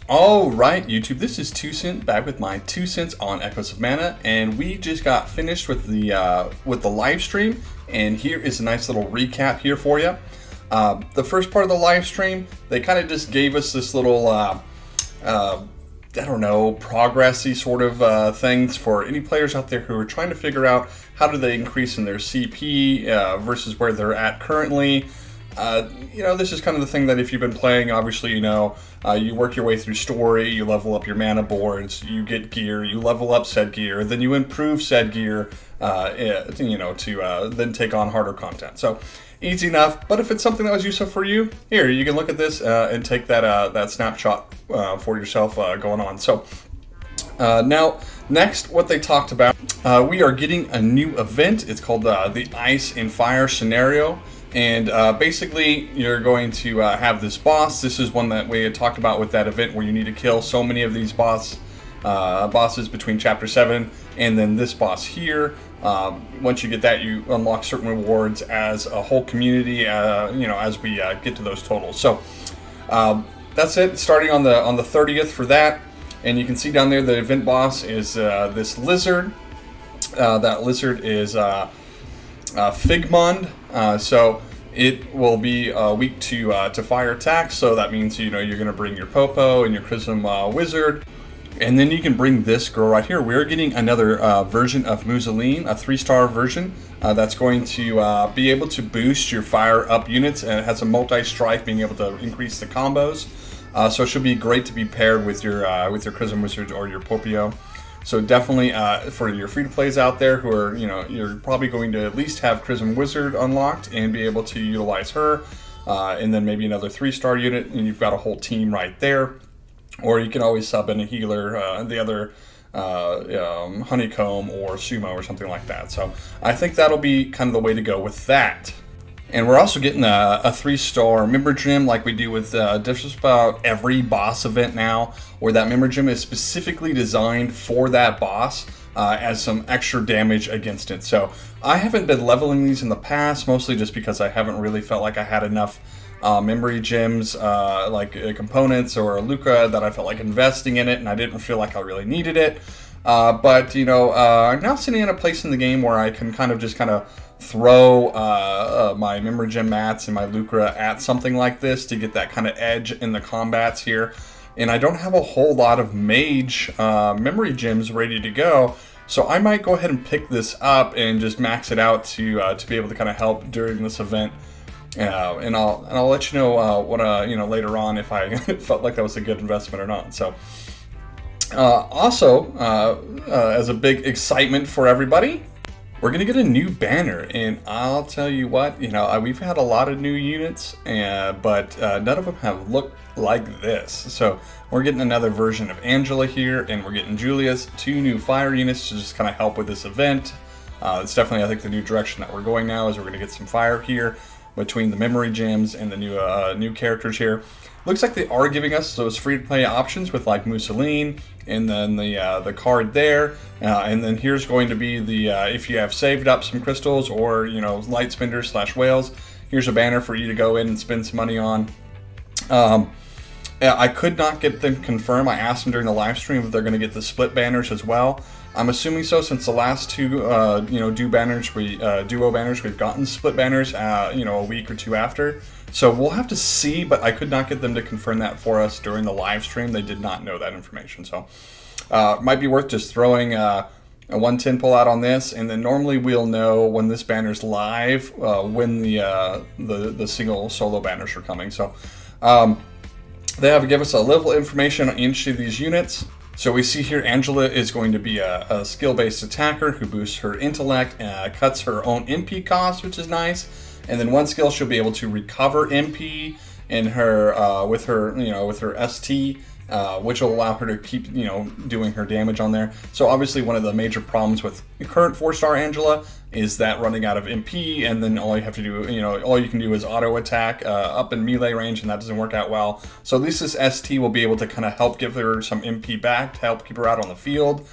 All right, YouTube, this is 2 Cents back with my 2 cents on Echoes of Mana, and we just got finished with the live stream, and here is a nice little recap here for you. The first part of the live stream, they kind of just gave us this little, I don't know, progressy sort of things for any players out there who are trying to figure out how do they increase in their CP versus where they're at currently. You know, this is kind of the thing that if you've been playing, obviously, you know, you work your way through story, you level up your mana boards, you get gear, you level up said gear, then you improve said gear, you know, to then take on harder content. So, easy enough, but if it's something that was useful for you, here, you can look at this and take that, that snapshot for yourself going on. So, now, next, what they talked about, we are getting a new event. It's called the Ice and Fire Scenario. And basically, you're going to have this boss. This is one that we had talked about with that event where you need to kill so many of these bosses between Chapter 7 and then this boss here. Once you get that, you unlock certain rewards as a whole community, you know, as we get to those totals. So that's it, starting on the 30th for that. And you can see down there the event boss is this lizard. That lizard is Figmund, so it will be weak to fire attacks. So that means, you know, you're going to bring your Popo and your Chrism Wizard, and then you can bring this girl right here. We're getting another version of Moly, a 3-star version that's going to be able to boost your fire up units, and it has a multi-strike, being able to increase the combos. So it should be great to be paired with your Chrism Wizard or your Popio. So definitely for your free-to-plays out there who are, you know, you're probably going to at least have Chrism Wizard unlocked and be able to utilize her, and then maybe another 3-star unit, and you've got a whole team right there. Or you can always sub in a healer, the other Honeycomb or Sumo or something like that. So I think that'll be kind of the way to go with that. And we're also getting a 3-star member gem like we do with just about every boss event now, where that member gem is specifically designed for that boss as some extra damage against it. So I haven't been leveling these in the past, mostly just because I haven't really felt like I had enough memory gems like components or Luca that I felt like investing in it, and I didn't feel like I really needed it. But, you know, I'm now sitting in a place in the game where I can kind of throw my member gem mats and my Lucra at something like this to get that kind of edge in the combats here. And I don't have a whole lot of mage memory gems ready to go, so I might go ahead and pick this up and just max it out to be able to kind of help during this event. And I'll let you know what you know, later on if I felt like that was a good investment or not. So also as a big excitement for everybody, we're going to get a new banner, and I'll tell you what, you know, we've had a lot of new units, but none of them have looked like this. So we're getting another version of Angela here, and we're getting Julius, 2 new fire units to just kind of help with this event. It's definitely, I think, the new direction that we're going now, is we're going to get some fire here between the memory gems and the new characters here. Looks like they are giving us those free-to-play options with like Mousseline, and then the card there, and then here's going to be the if you have saved up some crystals or, you know, light spenders / whales, here's a banner for you to go in and spend some money on. I could not get them confirmed. I asked them during the live stream if they're going to get the split banners as well. I'm assuming so, since the last 2 you know, duo banners we've gotten split banners you know, a week or 2 after. So we'll have to see, but I could not get them to confirm that for us during the live stream. They did not know that information. So might be worth just throwing a 110 pull out on this, and then normally we'll know when this banner's live when the single solo banners are coming. So they have to give us a little information on each of these units. So we see here Angela is going to be a skill-based attacker who boosts her intellect, cuts her own MP cost, which is nice. And then one skill, she'll be able to recover MP in her with her, you know, with her ST, which will allow her to keep, you know, doing her damage on there. So obviously one of the major problems with the current 4-star Angela is that running out of MP, and then all you have to do, you know, all you can do is auto attack up in melee range, and that doesn't work out well. So at least this ST will be able to kind of help give her some MP back to help keep her out on the field.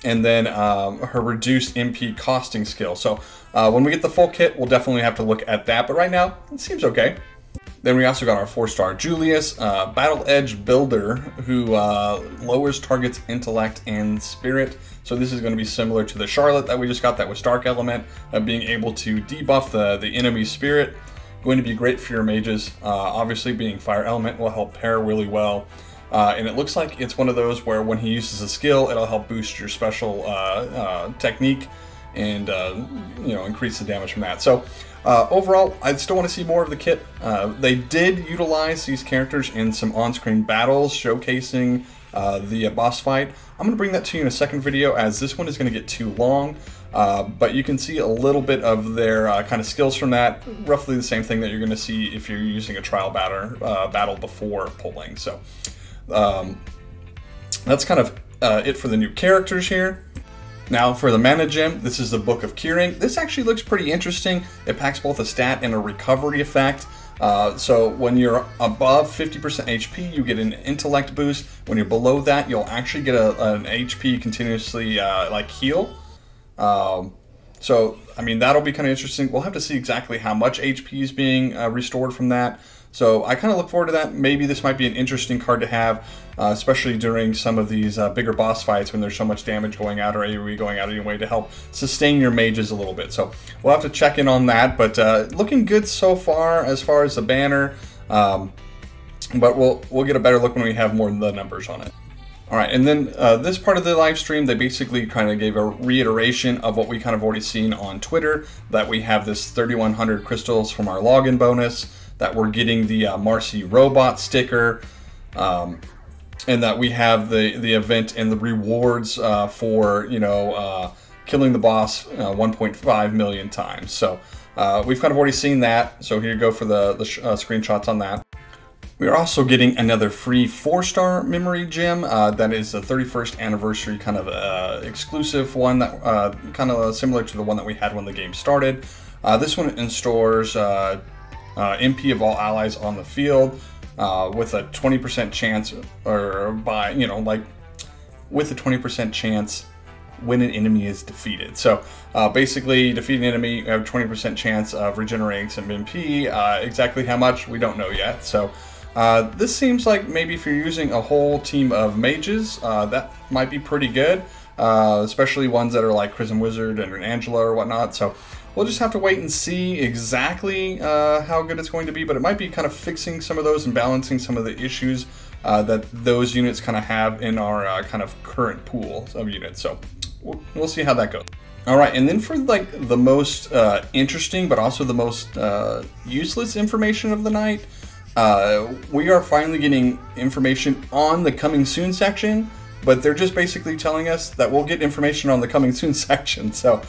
And then her reduced MP costing skill. So when we get the full kit, we'll definitely have to look at that. But right now, it seems okay. Then we also got our 4-star Julius, Battle Edge Builder, who lowers target's intellect and spirit. So this is going to be similar to the Charlotte that we just got, that was Dark Element, being able to debuff the enemy's spirit. Going to be great for your mages. Obviously being Fire Element will help pair really well. And it looks like it's one of those where when he uses a skill, it'll help boost your special technique and you know, increase the damage from that. So overall, I still want to see more of the kit. They did utilize these characters in some on-screen battles showcasing the boss fight. I'm going to bring that to you in a second video, as this one is going to get too long. But you can see a little bit of their kind of skills from that. Roughly the same thing that you're going to see if you're using a trial battle before pulling. So that's kind of it for the new characters here. Now for the mana gem, this is the Book of Curing. This actually looks pretty interesting. It packs both a stat and a recovery effect. So when you're above 50% HP, you get an intellect boost. When you're below that, you'll actually get an HP continuously like heal. So, I mean, that'll be kind of interesting. We'll have to see exactly how much HP is being restored from that. So I kind of look forward to that. Maybe this might be an interesting card to have, especially during some of these bigger boss fights when there's so much damage going out or AoE going out anyway, to help sustain your mages a little bit. So we'll have to check in on that, but looking good so far as the banner. But we'll get a better look when we have more of the numbers on it. All right, and then this part of the live stream, they basically kind of gave a reiteration of what we kind of already seen on Twitter, that we have this 3,100 crystals from our login bonus, that we're getting the Marcy robot sticker, and that we have the event and the rewards for, you know, killing the boss 1.5 million times. So we've kind of already seen that. So here you go for the screenshots on that. We are also getting another free 4-star memory gem. That is the 31st anniversary kind of exclusive one, that kind of similar to the one that we had when the game started. This one restores MP of all allies on the field with a 20% chance, or by, you know, like with a 20% chance when an enemy is defeated. So basically, defeat an enemy, you have a 20% chance of regenerating some MP. Exactly how much, we don't know yet. So this seems like maybe if you're using a whole team of mages, that might be pretty good, especially ones that are like Chrism Wizard and Angela or whatnot. So we'll just have to wait and see exactly how good it's going to be, but it might be kind of fixing some of those and balancing some of the issues that those units kind of have in our kind of current pool of units. So we'll see how that goes. All right, and then for like the most interesting, but also the most useless information of the night, we are finally getting information on the coming soon section, but they're just basically telling us that we'll get information on the coming soon section. So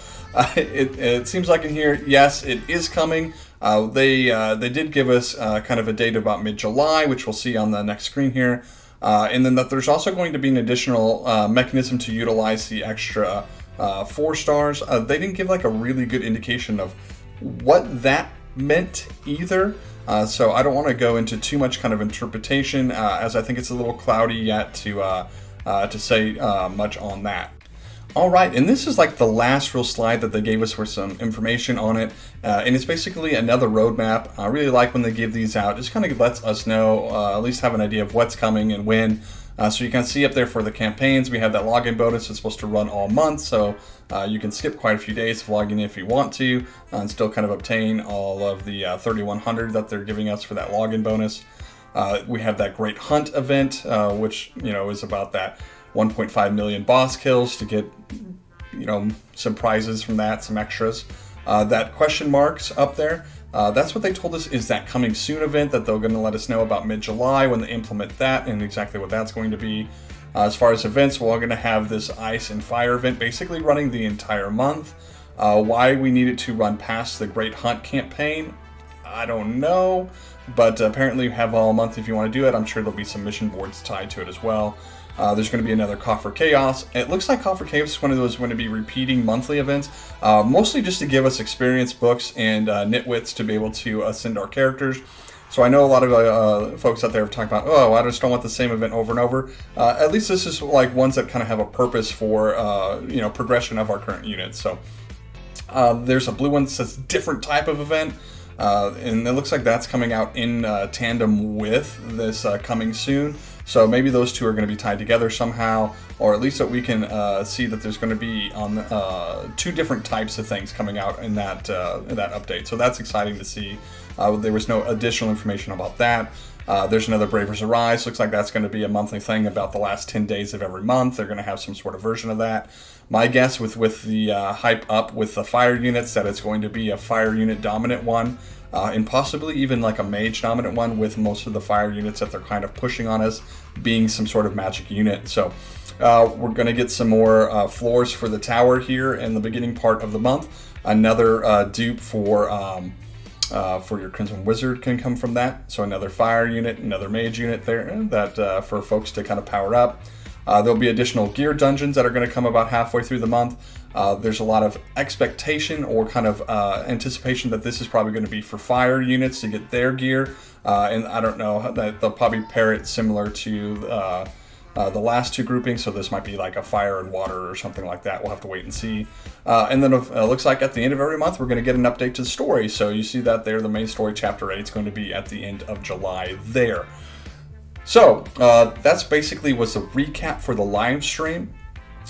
it seems like in here, yes, it is coming. They did give us kind of a date about mid-July, which we'll see on the next screen here. And then that there's also going to be an additional mechanism to utilize the extra 4 stars. They didn't give like a really good indication of what that meant either. So I don't want to go into too much kind of interpretation, as I think it's a little cloudy yet to say much on that. All right, and this is like the last real slide that they gave us with some information on it, and it's basically another roadmap. I really like when they give these out. Just kind of lets us know, at least have an idea of what's coming and when. So you can see up there for the campaigns, we have that login bonus. It's supposed to run all month, so you can skip quite a few days of logging in if you want to, and still kind of obtain all of the 3,100 that they're giving us for that login bonus. We have that Great Hunt event, which, you know, is about that 1.5 million boss kills to get, you know, some prizes from that, some extras. That question marks up there, that's what they told us is that coming soon event that they're going to let us know about mid-July when they implement that and exactly what that's going to be. As far as events, we're going to have this Ice and Fire event basically running the entire month. Why we needed to run past the Great Hunt campaign, I don't know, but apparently you have all month if you want to do it. I'm sure there'll be some mission boards tied to it as well. There's going to be another Coffer Chaos. It looks like Coffer Chaos is one of those going to be repeating monthly events, mostly just to give us experience books and nitwits to be able to ascend our characters. So I know a lot of folks out there have talked about, oh, I just don't want the same event over and over. At least this is like ones that kind of have a purpose for, you know, progression of our current units. So there's a blue one that says different type of event. and it looks like that's coming out in tandem with this coming soon. So maybe those two are going to be tied together somehow, or at least that we can see that there's going to be on two different types of things coming out in that update. So that's exciting to see. There was no additional information about that. There's another Bravers Arise. Looks like that's going to be a monthly thing about the last 10 days of every month. They're going to have some sort of version of that. My guess with the hype up with the fire units that it's going to be a fire unit dominant one, and possibly even like a mage dominant one, with most of the fire units that they're kind of pushing on us being some sort of magic unit. So we're going to get some more floors for the tower here in the beginning part of the month. Another dupe for your Crimson Wizard can come from that. So another fire unit, another mage unit there that for folks to kind of power up. There'll be additional gear dungeons that are going to come about halfway through the month. There's a lot of expectation or kind of anticipation that this is probably going to be for fire units to get their gear. And I don't know, that they'll probably pair it similar to the last two groupings. So this might be like a fire and water or something like that. We'll have to wait and see. And then it looks like at the end of every month, we're going to get an update to the story. So you see that there, the main story, Chapter 8, is going to be at the end of July there. So that's basically was the recap for the live stream.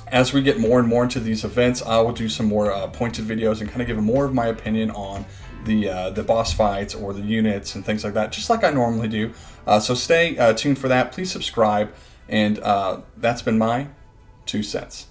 As we get more and more into these events, I will do some more pointed videos and kind of give more of my opinion on the boss fights or the units and things like that, just like I normally do. So stay tuned for that. Please subscribe. And that's been my 2 cents.